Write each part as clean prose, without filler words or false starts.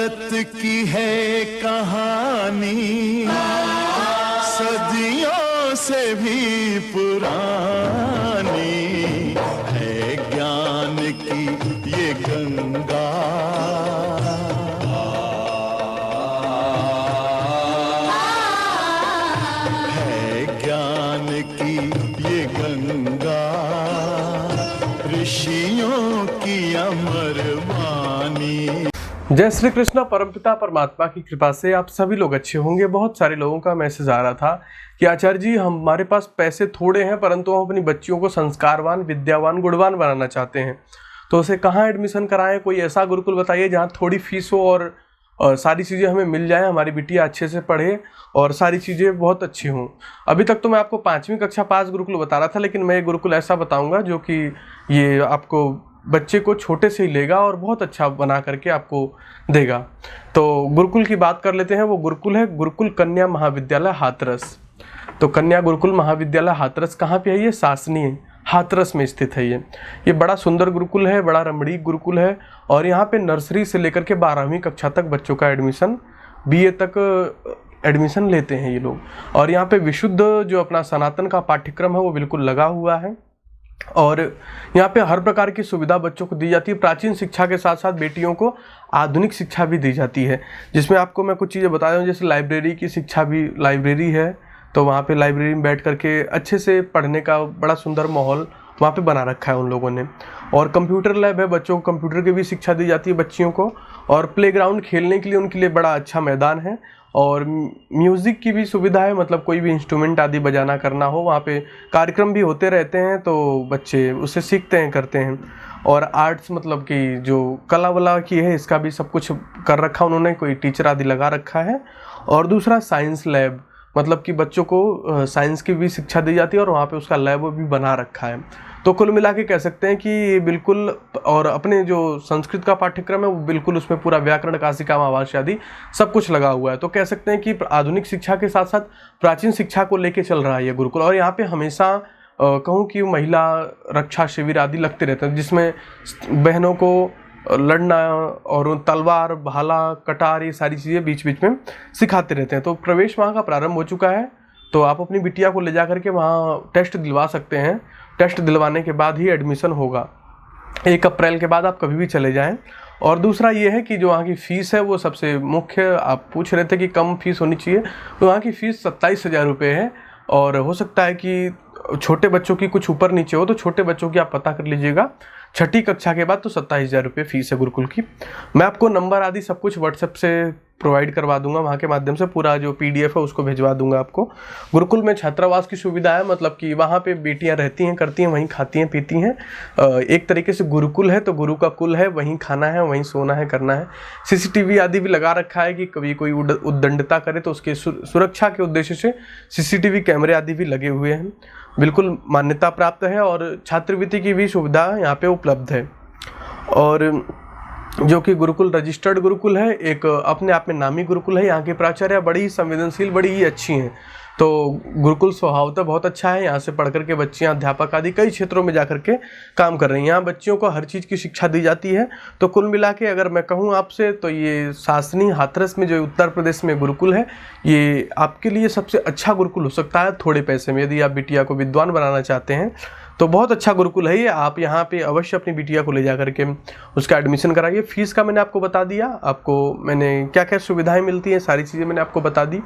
भारत की है कहानी सदियों से भी पुरानी है, ज्ञान की ये गंगा है, ज्ञान की ये गंगा ऋषियों की अमर वाणी। जय श्री कृष्ण। परमपिता परमात्मा की कृपा से आप सभी लोग अच्छे होंगे। बहुत सारे लोगों का मैसेज आ रहा था कि आचार्य जी हमारे पास पैसे थोड़े हैं परंतु हम अपनी बच्चियों को संस्कारवान, विद्यावान, गुणवान बनाना चाहते हैं, तो उसे कहाँ एडमिशन कराएं। कोई ऐसा गुरुकुल बताइए जहाँ थोड़ी फीस हो और सारी चीज़ें हमें मिल जाए, हमारी बिटिया अच्छे से पढ़े और सारी चीज़ें बहुत अच्छी हों। अभी तक तो मैं आपको 5वीं कक्षा पास गुरुकुल बता रहा था, लेकिन मैं एक गुरुकुल ऐसा बताऊँगा जो कि ये आपको बच्चे को छोटे से ही लेगा और बहुत अच्छा बना करके आपको देगा। तो गुरुकुल की बात कर लेते हैं। वो गुरुकुल है गुरुकुल कन्या महाविद्यालय हाथरस। तो कन्या गुरुकुल महाविद्यालय हाथरस कहाँ पे है? ये सासनी हाथरस में स्थित है। ये बड़ा सुंदर गुरुकुल है, बड़ा रमणीक गुरुकुल है और यहाँ पे नर्सरी से लेकर के 12वीं कक्षा तक बच्चों का एडमिशन, BA तक एडमिशन लेते हैं ये लोग। और यहाँ पे विशुद्ध जो अपना सनातन का पाठ्यक्रम है वो बिल्कुल लगा हुआ है और यहाँ पे हर प्रकार की सुविधा बच्चों को दी जाती है। प्राचीन शिक्षा के साथ साथ बेटियों को आधुनिक शिक्षा भी दी जाती है, जिसमें आपको मैं कुछ चीज़ें बता दूँ। जैसे लाइब्रेरी की शिक्षा भी, लाइब्रेरी है तो वहाँ पे लाइब्रेरी में बैठ करके अच्छे से पढ़ने का बड़ा सुंदर माहौल वहाँ पे बना रखा है उन लोगों ने। और कंप्यूटर लैब है, बच्चों को कंप्यूटर की भी शिक्षा दी जाती है बच्चियों को। और प्लेग्राउंड खेलने के लिए उनके लिए बड़ा अच्छा मैदान है और म्यूज़िक की भी सुविधा है, मतलब कोई भी इंस्ट्रूमेंट आदि बजाना करना हो वहाँ पे कार्यक्रम भी होते रहते हैं तो बच्चे उससे सीखते हैं, करते हैं। और आर्ट्स मतलब कि जो कला वला की है इसका भी सब कुछ कर रखा उन्होंने, कोई टीचर आदि लगा रखा है। और दूसरा साइंस लैब, मतलब कि बच्चों को साइंस की भी शिक्षा दी जाती है और वहाँ पे उसका लैब भी बना रखा है। तो कुल मिला के कह सकते हैं कि बिल्कुल, और अपने जो संस्कृत का पाठ्यक्रम है वो बिल्कुल उसमें पूरा व्याकरण, काशिका, महाभाष्य आदि सब कुछ लगा हुआ है। तो कह सकते हैं कि आधुनिक शिक्षा के साथ साथ प्राचीन शिक्षा को लेके चल रहा है ये गुरुकुल। और यहाँ पे हमेशा कहूँ कि महिला रक्षा शिविर आदि लगते रहते हैं, जिसमें बहनों को लड़ना और तलवार, भाला, कटार, ये सारी चीज़ें बीच बीच में सिखाते रहते हैं। तो प्रवेश वहाँ का प्रारंभ हो चुका है, तो आप अपनी बिटिया को ले जा करके वहाँ टेस्ट दिलवा सकते हैं। टेस्ट दिलवाने के बाद ही एडमिशन होगा। 1 अप्रैल के बाद आप कभी भी चले जाएं। और दूसरा ये है कि जो वहाँ की फ़ीस है वो सबसे मुख्य, आप पूछ रहे थे कि कम फीस होनी चाहिए, तो वहाँ की फ़ीस 27,000 रुपये है। और हो सकता है कि छोटे बच्चों की कुछ ऊपर नीचे हो, तो छोटे बच्चों की आप पता कर लीजिएगा। 6ठी कक्षा के बाद तो 27,000 रुपये फ़ीस है गुरुकुल की। मैं आपको नंबर आदि सब कुछ व्हाट्सएप से प्रोवाइड करवा दूंगा, वहाँ के माध्यम से पूरा जो PDF है उसको भिजवा दूंगा आपको। गुरुकुल में छात्रावास की सुविधा है, मतलब कि वहाँ पे बेटियाँ रहती हैं, करती हैं, वहीं खाती हैं, पीती हैं। एक तरीके से गुरुकुल है तो गुरु का कुल है, वहीं खाना है, वहीं सोना है, करना है। CCTV आदि भी लगा रखा है कि कभी कोई उद्दंडता करे तो उसके सुरक्षा के उद्देश्य से CCTV कैमरे आदि भी लगे हुए हैं। बिल्कुल मान्यता प्राप्त है और छात्रवृत्ति की भी सुविधा यहाँ पे उपलब्ध है। और जो कि गुरुकुल रजिस्टर्ड गुरुकुल है, एक अपने आप में नामी गुरुकुल है। यहाँ के प्राचार्य बड़ी ही संवेदनशील, बड़ी ही अच्छी हैं। तो गुरुकुल स्वभावतः बहुत अच्छा है। यहाँ से पढ़ करके बच्चियाँ, अध्यापक आदि कई क्षेत्रों में जा करके काम कर रही हैं। यहाँ बच्चियों को हर चीज़ की शिक्षा दी जाती है। तो कुल मिला के अगर मैं कहूँ आपसे तो ये सासनी हाथरस में जो उत्तर प्रदेश में गुरुकुल है, ये आपके लिए सबसे अच्छा गुरुकुल हो सकता है थोड़े पैसे में। यदि आप बिटिया को विद्वान बनाना चाहते हैं तो बहुत अच्छा गुरुकुल है ये। आप यहाँ पे अवश्य अपनी बिटिया को ले जा करके उसका एडमिशन कराइए। फीस का मैंने आपको बता दिया, आपको मैंने क्या क्या सुविधाएं मिलती हैं सारी चीज़ें मैंने आपको बता दी।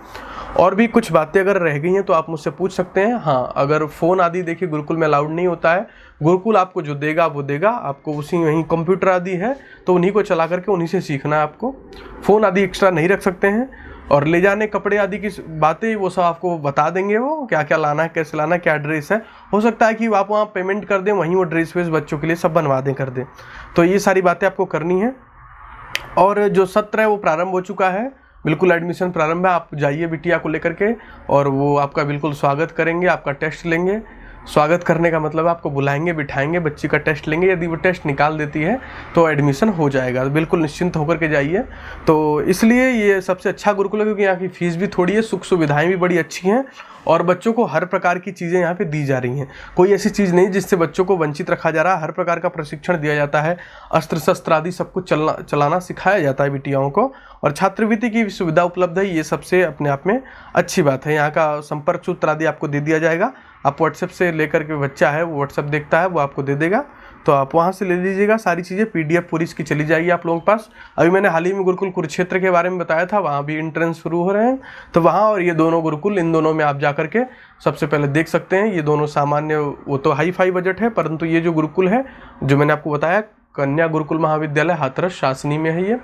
और भी कुछ बातें अगर रह गई हैं तो आप मुझसे पूछ सकते हैं। हाँ, अगर फ़ोन आदि देखिए गुरुकुल में अलाउड नहीं होता है। गुरुकुल आपको जो देगा वो देगा, आपको उसी वहीं कंप्यूटर आदि है तो उन्हीं को चला करके उन्हीं से सीखना है आपको। फ़ोन आदि एक्स्ट्रा नहीं रख सकते हैं। और ले जाने कपड़े आदि की बातें वो सब आपको बता देंगे, वो क्या क्या लाना है, कैसे लाना है, क्या ड्रेस है। हो सकता है कि आप वहाँ पेमेंट कर दें, वहीं वो ड्रेस वेस बच्चों के लिए सब बनवा दें, कर दें। तो ये सारी बातें आपको करनी है। और जो सत्र है वो प्रारंभ हो चुका है, बिल्कुल एडमिशन प्रारंभ है। आप जाइए बिटिया को लेकर के और वो आपका बिल्कुल स्वागत करेंगे, आपका टेस्ट लेंगे। स्वागत करने का मतलब आपको बुलाएंगे, बिठाएंगे, बच्ची का टेस्ट लेंगे, यदि वो टेस्ट निकाल देती है तो एडमिशन हो जाएगा। बिल्कुल निश्चिंत होकर के जाइए। तो इसलिए ये सबसे अच्छा गुरुकुल है, क्योंकि यहाँ की फीस भी थोड़ी है, सुख सुविधाएं भी बड़ी अच्छी हैं और बच्चों को हर प्रकार की चीज़ें यहाँ पे दी जा रही हैं। कोई ऐसी चीज़ नहीं जिससे बच्चों को वंचित रखा जा रहा है। हर प्रकार का प्रशिक्षण दिया जाता है, अस्त्र शस्त्र आदि सब कुछ चलाना सिखाया जाता है बिटियाओं को, और छात्रवृत्ति की सुविधा उपलब्ध है। ये सबसे अपने आप में अच्छी बात है। यहाँ का संपर्क सूत्र आदि आपको दे दिया जाएगा। आप व्हाट्सएप से लेकर के, बच्चा है वो व्हाट्सएप देखता है, वो आपको दे देगा, तो आप वहाँ से ले लीजिएगा। सारी चीज़ें PDF पूरी इसकी चली जाएगी आप लोगों के पास। अभी मैंने हाल ही में गुरुकुल कुरुक्षेत्र के बारे में बताया था, वहाँ भी एंट्रेंस शुरू हो रहे हैं, तो वहाँ और ये दोनों गुरुकुल, इन दोनों में आप जा करके सबसे पहले देख सकते हैं। ये दोनों सामान्य, वो तो हाई फाई बजट है, परंतु ये जो गुरुकुल है जो मैंने आपको बताया, कन्या गुरुकुल महाविद्यालय हाथरस शासनी में है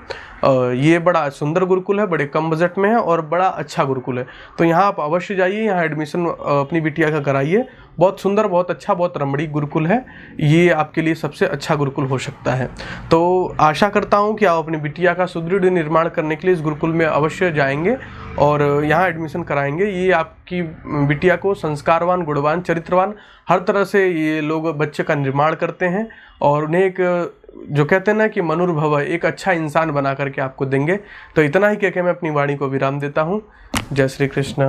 ये बड़ा सुंदर गुरुकुल है, बड़े कम बजट में है और बड़ा अच्छा गुरुकुल है। तो यहाँ आप अवश्य जाइए, यहाँ एडमिशन अपनी बिटिया का कराइए। बहुत सुंदर, बहुत अच्छा, बहुत रमणीक गुरुकुल है। ये आपके लिए सबसे अच्छा गुरुकुल हो सकता है। तो आशा करता हूँ कि आप अपनी बिटिया का सुदृढ़ निर्माण करने के लिए इस गुरुकुल में अवश्य जाएंगे और यहाँ एडमिशन कराएंगे। ये आपकी बिटिया को संस्कारवान, गुणवान, चरित्रवान, हर तरह से ये लोग बच्चे का निर्माण करते हैं और उन्हें एक, जो कहते हैं ना कि मनुर्भव, एक अच्छा इंसान बना करके आपको देंगे। तो इतना ही कह के मैं अपनी वाणी को विराम देता हूँ। जय श्री कृष्ण।